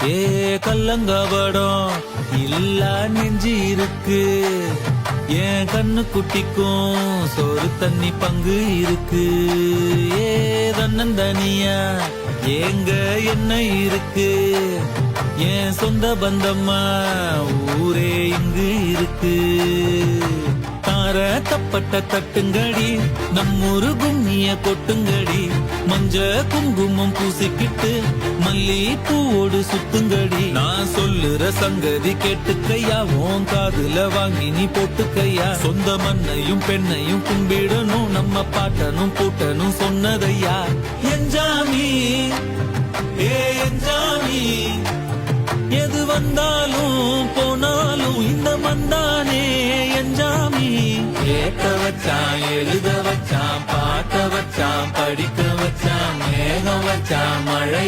ஏ கல்லங்கபடம் இல்ல நெஞ்சு இருக்கு, என் கண்ணு குட்டிக்கும் சோறு தண்ணி பங்கு இருக்கு. ஏ தன்னந்தனியா ஏங்க என்ன இருக்கு, என் சொந்த பந்தம்மா ஊரே இங்கு இருக்கு. தார தப்பட்ட தட்டுங்கடி, நம்மூரு கும்மிய கொட்டுங்கடி, மஞ்ச குங்குமம் பூசிக்கிட்டு மல்லி பூவோடு சுத்துங்கடி. நான் சொல்லுற சங்கதி கேட்டுக்கையா, உன் காதுல வாங்கி நீ போட்டுக்கையா. சொந்த மண்ணையும் பெண்ணையும் கும்பிடணும், நம்ம பாட்டனும் பூட்டனும் சொன்னதையா. என்ஜாமி ஏ என்ஜாமி, எது வந்தாலும் போனாலும் இந்த மந்தானே என்ஜாமி. கேட்க வச்சான், எழுத வச்சான், பாட்ட வச்சான், படிக்க வச்சான், மேகம் வச்சான், மழை